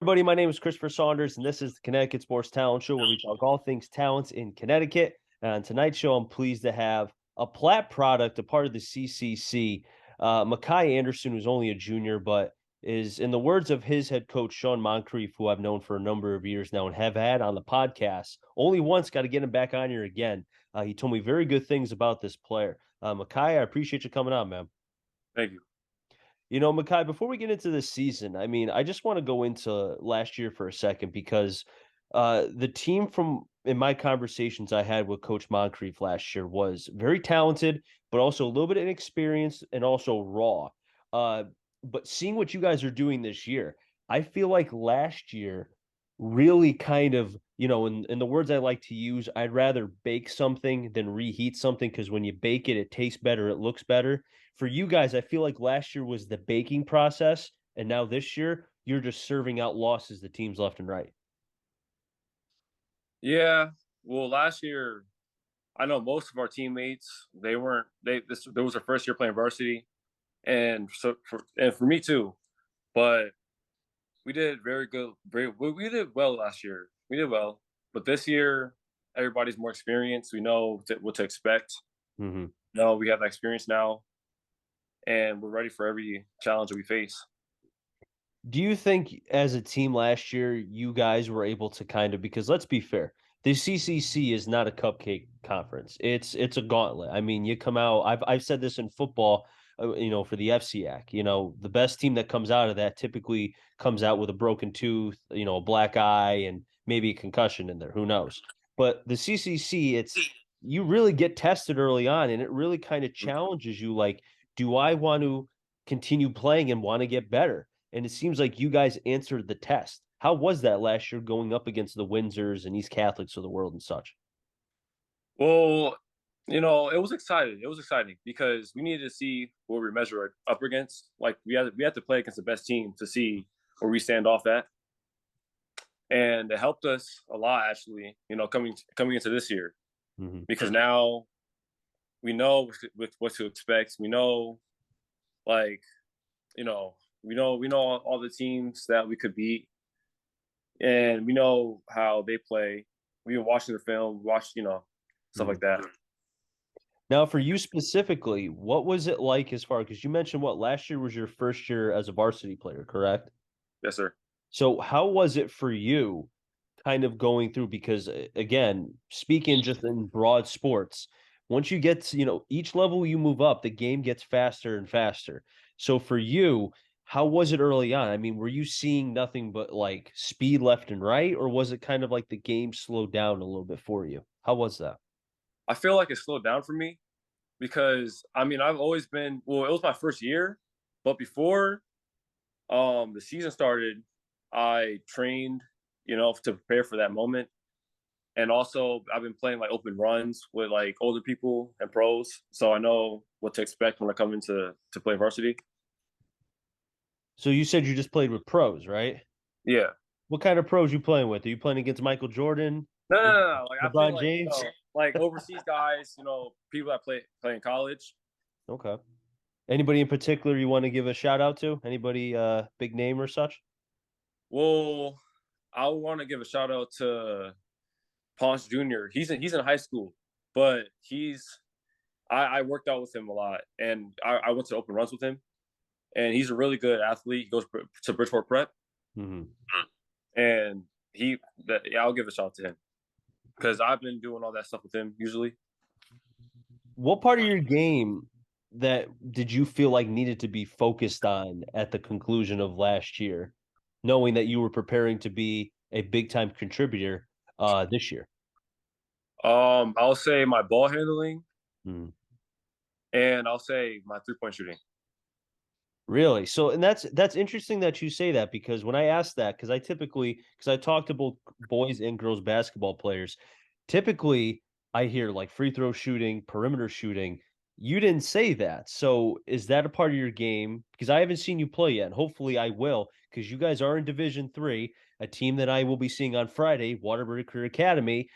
Everybody, my name is Christopher Saunders, and this is the Connecticut Sports Talent Show, where we talk all things talents in Connecticut. And on tonight's show, I'm pleased to have a Platt product, a part of the CCC, Mahkai Anderson, who's only a junior, but is, in the words of his head coach, Sean Moncrief, who I've known for a number of years now and have had on the podcast, only once, got to get him back on here again. He told me very good things about this player. Mahkai, I appreciate you coming on, man. Thank you. Mackay, before we get into this season, I mean, I just want to go into last year for a second because the team from in my conversations I had with Coach Moncrief last year was very talented, but also a little bit inexperienced and also raw. Uh, but seeing what you guys are doing this year, I feel like last year really kind of, in the words I like to use, I'd rather bake something than reheat something because when you bake it, it tastes better, it looks better. For you guys, I feel like last year was the baking process, and now this year you're just serving out losses to teams left and right. Yeah. Well, last year, I know most of our teammates, they weren't this was their first year playing varsity, and for me too. But we did very good. We did well last year. We did well, but this year everybody's more experienced. We know what to expect. Mhm. No, we have that experience now, and we're ready for every challenge that we face. Do you think as a team last year, you guys were able to kind of, because let's be fair, the CCC is not a cupcake conference. It's a gauntlet. I mean, you come out. I've said this in football. For the FCAC, the best team that comes out of that typically comes out with a broken tooth, a black eye, and maybe a concussion in there. Who knows? But the CCC, you really get tested early on, and it really kind of challenges you. Like, do I want to continue playing and want to get better? And it seems like you guys answered the test. How was that last year going up against the Windsors and East Catholics of the world and such? Well, it was exciting. It was exciting because we needed to see what we measure up against. Like we had to play against the best team to see where we stand off at, and it helped us a lot actually. Coming into this year Mm-hmm. because now we know what to expect. We know, like, we know all the teams that we could beat, and we know how they play. We've been watching their film, watched stuff Mm-hmm. like that. Now, for you specifically, what was it like as far because you mentioned what last year was your first year as a varsity player, correct? Yes, sir. So, how was it for you kind of going through? Because again, speaking just in broad sports, once you get to, each level you move up, the game gets faster and faster. So, for you, how was it early on? I mean, were you seeing nothing but like speed left and right, or was it kind of like the game slowed down a little bit for you? How was that? I feel like it slowed down for me because I mean I've always been well, it was my first year, but before the season started, I trained, to prepare for that moment. And also I've been playing like open runs with like older people and pros. So I know what to expect when I come into to play varsity. So, you said you just played with pros, right? Yeah. What kind of pros you playing with? Are you playing against Michael Jordan, No, no, no, no. Like I play LeBron James? like overseas guys, people that play in college. Okay. Anybody in particular you want to give a shout out to? Anybody big name or such? Well, I want to give a shout out to Ponce Jr. He's in high school, but I worked out with him a lot, and I went to open runs with him, and he's a really good athlete. He goes to Bridgeport Prep, Hmm. and yeah, I'll give a shout out to him because I've been doing all that stuff with him usually. What part of your game that did you feel like needed to be focused on at the conclusion of last year, knowing that you were preparing to be a big time contributor this year? I'll say my ball handling, Hmm. and I'll say my 3-point shooting. Really? So, and that's interesting that you say that because when I ask that, because I talk to both boys and girls basketball players, typically I hear like free throw shooting, perimeter shooting. You didn't say that. So, is that a part of your game? Because I haven't seen you play yet. And hopefully, I will because you guys are in Division 3, a team that I will be seeing on Friday, Waterbury Career Academy.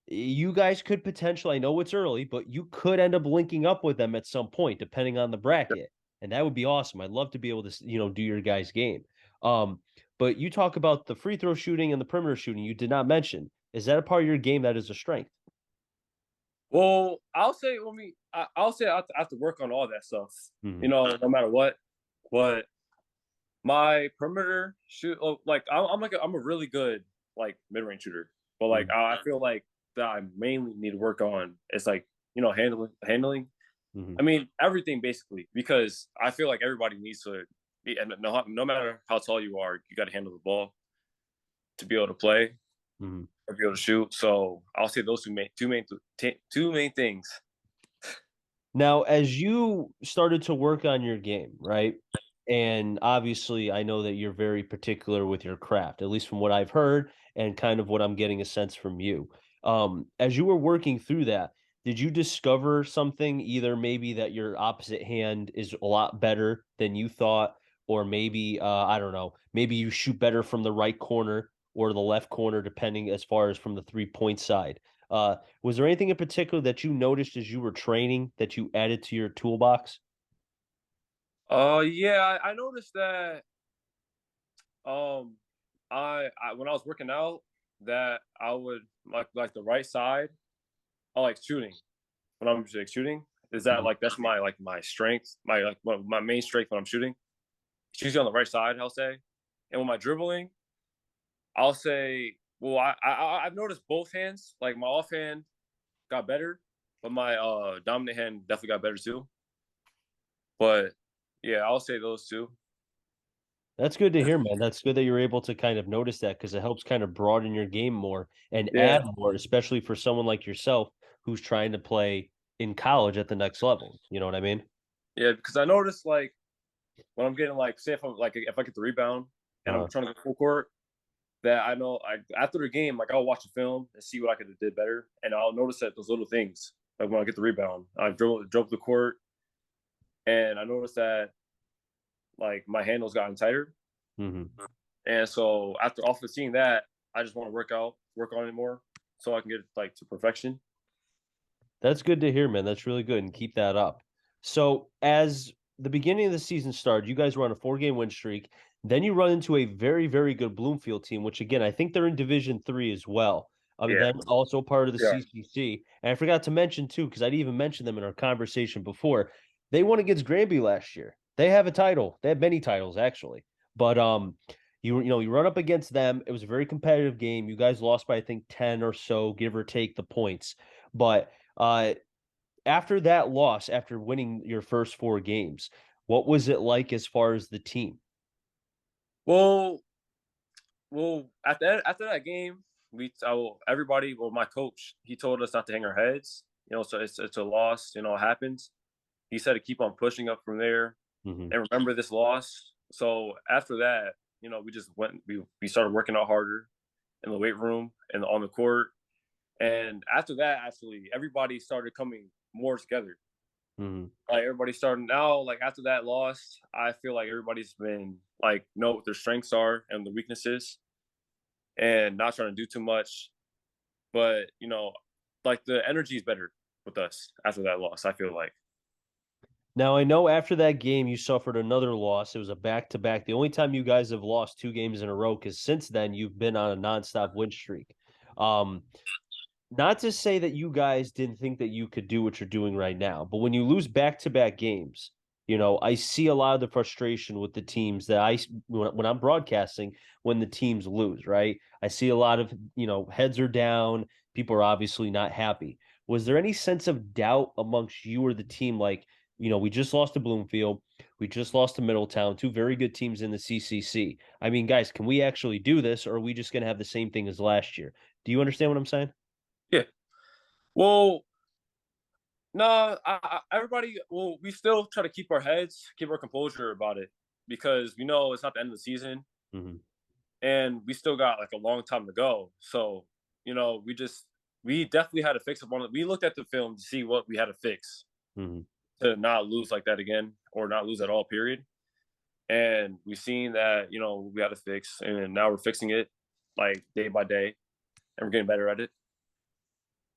You guys could potentially, I know it's early, but you could end up linking up with them at some point, depending on the bracket. And that would be awesome. I'd love to be able to, do your guys' game. Um, But you talk about the free throw shooting and the perimeter shooting you did not mention. Is that a part of your game that is a strength? Well, I'll say I'll say I have to work on all that stuff. Mm-hmm. You know, no matter what. But my perimeter shoot, like I'm a really good like mid range shooter, but like Mm-hmm. I feel like that I mainly need to work on is like handling. Mm-hmm. I mean everything basically because I feel like everybody needs to be, and no matter how tall you are, you got to handle the ball to be able to play Mm-hmm. or be able to shoot. So I'll say those two main things. Now, as you started to work on your game, right? And obviously, I know that you're very particular with your craft, at least from what I've heard and kind of what I'm getting a sense from you. As you were working through that, did you discover something, either maybe that your opposite hand is a lot better than you thought, or maybe, I don't know, maybe you shoot better from the right corner or the left corner, depending as far as from the 3 point side? Was there anything in particular that you noticed as you were training that you added to your toolbox? Yeah, I noticed that Um, I when I was working out, that I would like the right side. I like shooting. When I'm like shooting, is that Mhm. like that's my strength, my main strength when I'm shooting. It's usually on the right side, I'll say. And with my dribbling, I'll say, well, I've noticed both hands. Like my offhand got better, but my dominant hand definitely got better too. But yeah, I'll say those two. That's good to hear, man. That's good that you're able to kind of notice that because it helps kind of broaden your game more and add Yeah, more, especially for someone like yourself who's trying to play in college at the next level. You know what I mean? yeah, because I noticed like when I'm getting like, say if I get the rebound and I'm Uh, trying to go full court, that I know after the game, like I'll watch the film and see what I could have did better, and I'll notice that those little things. Like when I get the rebound, I drove the court, and I noticed that like my handles gotten tighter, mhm. and so after off of seeing that, I just want to work on it more, so I can get it like to perfection. That's good to hear, man. That's really good, and keep that up. So, as the beginning of the season started, you guys were on a 4 game win streak. Then you run into a very, very good Bloomfield team, which again, I think they're in Division Three as well. Yeah, Then also part of the yeah, CCC. And I forgot to mention too, because I didn't even mention them in our conversation before. They won against Granby last year. They have a title. They have many titles actually. But you run up against them. It was a very competitive game. You guys lost by I think 10 or so, give or take the points. But uh, after that loss, after winning your first 4 games, what was it like as far as the team? Well, after that game, everybody, well, my coach, he told us not to hang our heads. You know, so it's a loss. You know, it happens. He said to keep on pushing up from there Hmm. and remember this loss. So after that, you know, we just we started working out harder in the weight room and on the court. And after that, actually, everybody started coming more together. Hmm. Like everybody started now, like after that loss, I feel like everybody's been like know what their strengths are and the weaknesses and not trying to do too much. But you know, like the energy is better with us after that loss. I feel like. Now, I know after that game, you suffered another loss. It was a back to back. The only time you guys have lost 2 games in a row, because since then, you've been on a nonstop win streak. Um, Not to say that you guys didn't think that you could do what you're doing right now, but when you lose back-to-back games, I see a lot of the frustration with the teams that when I'm broadcasting when the teams lose, right? I see a lot of, heads are down, people are obviously not happy. Was there any sense of doubt amongst you or the team like, we just lost to Bloomfield, we just lost to Middletown, two very good teams in the CCC. I mean, guys, can we actually do this or are we just going to have the same thing as last year? Do you understand what I'm saying? Yeah. Well, no, everybody. Well, we still try to keep our heads, keep our composure about it because we know it's not the end of the season, Mhm. and we still got like a long time to go. So, you know, we definitely had to fix up on it. We looked at the film to see what we had to fix Mhm. to not lose like that again or not lose at all. Period. And we've seen that we had to fix, and now we're fixing it like day by day, and we're getting better at it.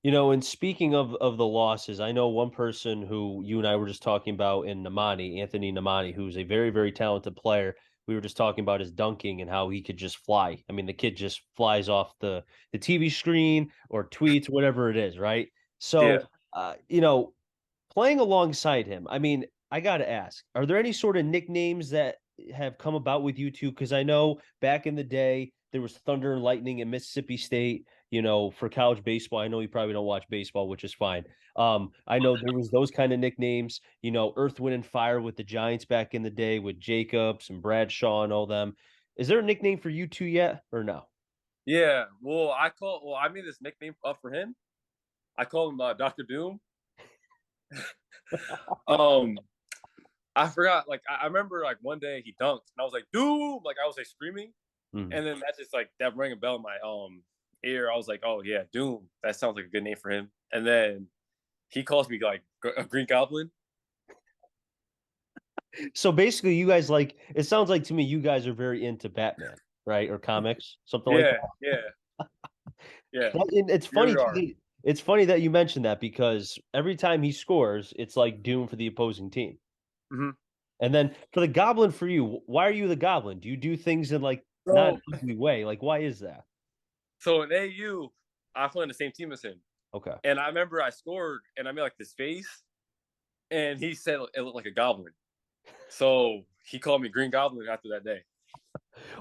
And speaking of the losses, I know one person who you and I were just talking about in Anthony Namani, who's a very, very talented player, we were just talking about his dunking and how he could just fly. I mean, the kid just flies off the TV screen or tweets, whatever it is, right? Yeah. So, playing alongside him, I mean, I got to ask, are there any sort of nicknames that have come about with you two? Because I know back in the day, there was Thunder and Lightning in Mississippi State, for college baseball. I know you probably don't watch baseball, which is fine. I know there was those kind of nicknames, Earth, Wind, and Fire with the Giants back in the day with Jacobs and Bradshaw and all them. Is there a nickname for you two yet or no? Yeah. I made this nickname up for him. I call him Dr. Doom. Um, I forgot. Like I remember, like one day he dunked, and I was like, "Doom!" Like I was like screaming, Mhm. and then that just like that rang a bell in my ear. I was like, "Oh yeah, Doom." That sounds like a good name for him. And then he calls me like a Green Goblin. So basically, you guys like it sounds like to me you guys are very into Batman, right? Or comics, something like Yeah, that. yeah, yeah. It's We funny really too are. it's funny that you mentioned that because every time he scores, it's like doom for the opposing team. Hmm. And then for the Goblin for you, why are you the Goblin? Do you do things in like not an So, ugly way? Like why is that? so in AU, I play on the same team as him, Okay. and I remember I scored, and I made like this face, and he said it looked like a goblin. So he called me Green Goblin after that day.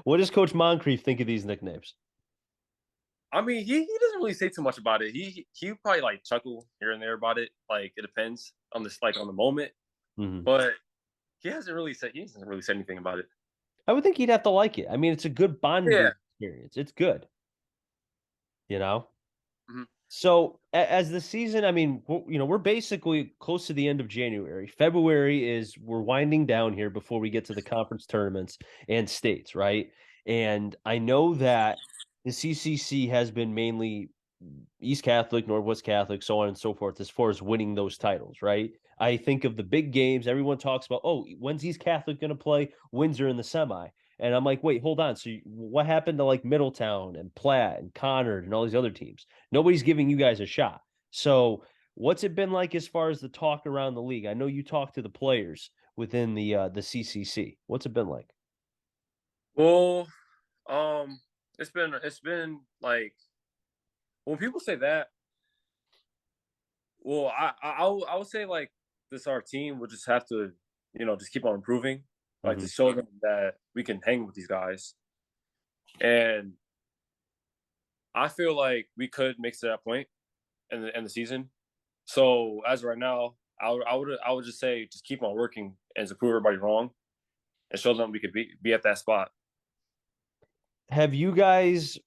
What does Coach Moncrief think of these nicknames? I mean, he doesn't really say too much about it. He would probably like chuckle here and there about it. Like it depends on this like on the moment. Mhm. But he hasn't really said anything about it. I would think he'd have to like it. I mean, it's a good bonding Yeah. experience. It's good, you know? Hmm. So as the season, I mean, we're basically close to the end of January. February is we're winding down here before we get to the conference tournaments and states, right? And I know that the CCC has been mainly East Catholic, Northwest Catholic, so on and so forth, as far as winning those titles, right? I think of the big games. Everyone talks about, oh, when's East Catholic going to play? Windsor in the semi. And I'm like, wait, hold on. So what happened to like Middletown and Platt and Conard and all these other teams? Nobody's giving you guys a shot. So what's it been like as far as the talk around the league? I know you talk to the players within the CCC. What's it been like? Well, um, it's been like when people say that. Well, I would say like this our team will just have to just keep on improving, like to Hmm. show them that we can hang with these guys. And I feel like we could make to that point in the season. So as of right now, I would just say just keep on working and to prove everybody wrong and show them we could be at that spot. Have you guys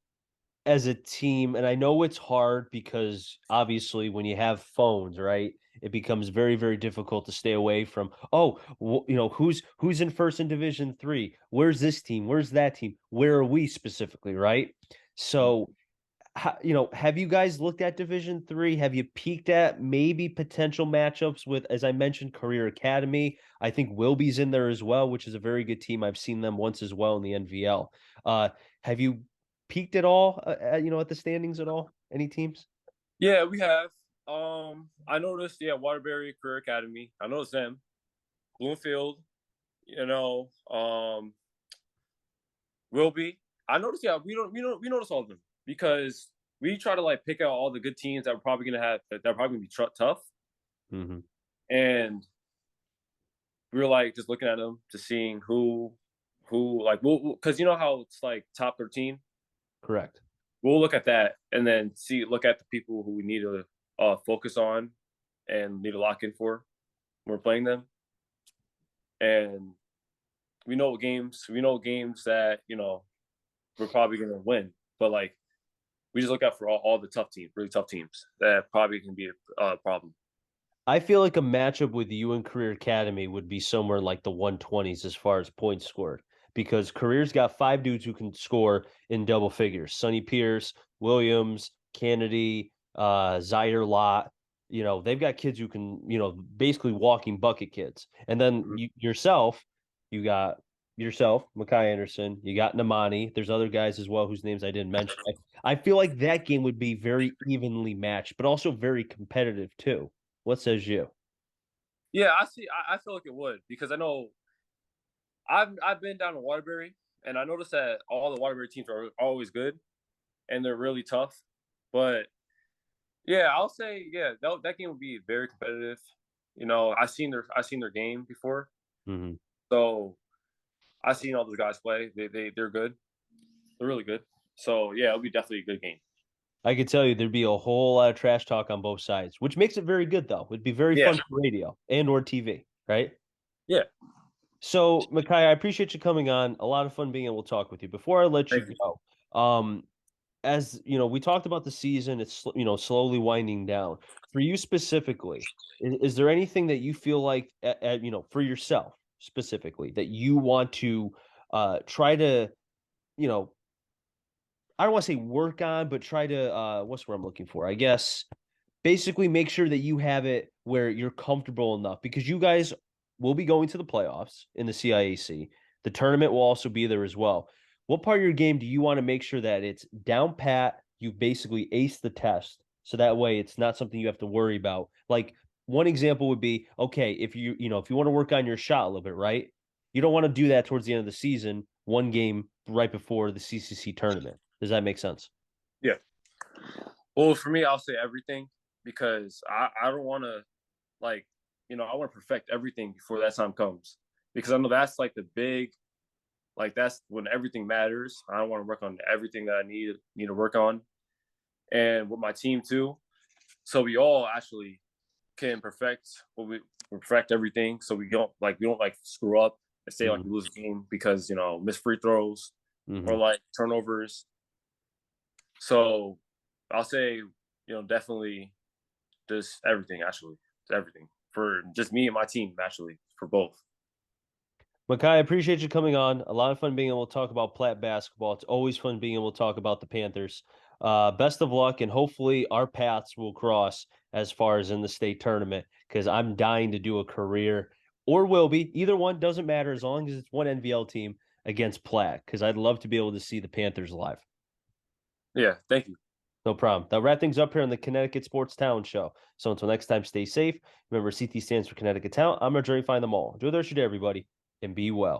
as a team, and I know it's hard because obviously when you have phones, right, it becomes very, very difficult to stay away from. Oh, who's in first in Division Three? Where's this team? Where's that team? Where are we specifically, right? So, have you guys looked at Division Three? Have you peeked at maybe potential matchups with, as I mentioned, Career Academy? I think Wilby's in there as well, which is a very good team. I've seen them once as well in the NVL. Have you peeked at all, at the standings at all? Any teams? Yeah, we have. I noticed. Yeah, Waterbury Career Academy. I noticed them. Bloomfield. Will be. I noticed. Yeah, we notice all of them because we try to like pick out all the good teams that we're probably gonna have that are probably gonna be tough, Hmm. and we were like just looking at them, just seeing who like because you know how it's like top 13. Correct. We'll look at that and then look at the people who we need to focus on and need to lock in for when we're playing them, and we know games that we're probably gonna win, but like we just look out for all the tough teams, really tough teams that probably can be a problem. I feel like a matchup with you and Career Academy would be somewhere in like the 120s as far as points scored because Career's got five dudes who can score in double figures. Sonny Pierce, Williams, Kennedy, Zaire Lott. They've got kids who can, basically walking bucket kids. And then Mhm. you got yourself, Mahkai Anderson, you got Namani. There's other guys as well whose names I didn't mention. I feel like that game would be very evenly matched, but also very competitive too. What says you? Yeah, I see. I feel like it would because I've been down to Waterbury, and I noticed that all the Waterbury teams are always good, and they're really tough. But yeah, I'll say that game would be very competitive. I seen their game before, Mm-hmm. so I seen all those guys play. They're good. They're really good. So yeah, it'll be definitely a good game. I could tell you there'd be a whole lot of trash talk on both sides, which makes it very good, though. It'd be very Yeah, fun for radio and or TV, right? yeah. So, Makai, I appreciate you coming on. A lot of fun being able to talk with you. Before I let you Thank you. go, as you know, we talked about the season. It's slowly winding down. For you specifically, is there anything that you feel like, for yourself specifically, that you want to try to, you know, I don't want to say work on, but try to what's what I'm looking for? I guess basically make sure that you have it where you're comfortable enough because you guys will be going to the playoffs in the CIAC. The tournament will also be there as well. What part of your game do you want to make sure that it's down pat? You basically ace the test. So that way it's not something you have to worry about. Like one example would be, okay, if you want to work on your shot a little bit, right? You don't want to do that towards the end of the season, one game right before the CCC tournament. Does that make sense? Yeah. Well, for me, I'll say everything because I don't want to like I want to perfect everything before that time comes because I know that's like the big that's when everything matters. I want to work on everything that I need to work on, and with my team too. So we all actually can perfect everything. So we don't screw up and say like Mm-hmm. we lose a game because miss free throws or Mm-hmm. like turnovers. So I'll say definitely just everything actually, everything for just me and my team actually for both. Makai, I appreciate you coming on. A lot of fun being able to talk about Platt basketball. It's always fun being able to talk about the Panthers. Best of luck, and hopefully our paths will cross as far as in the state tournament because I'm dying to do a career or will be. Either one doesn't matter as long as it's one NVL team against Platt because I'd love to be able to see the Panthers live. Yeah, thank you. No problem. That'll wrap things up here on the Connecticut Sports Town Show. So until next time, stay safe. Remember, CT stands for Connecticut Town. I'm Jerry. Find them all. Enjoy the rest of your day, everybody, and be well.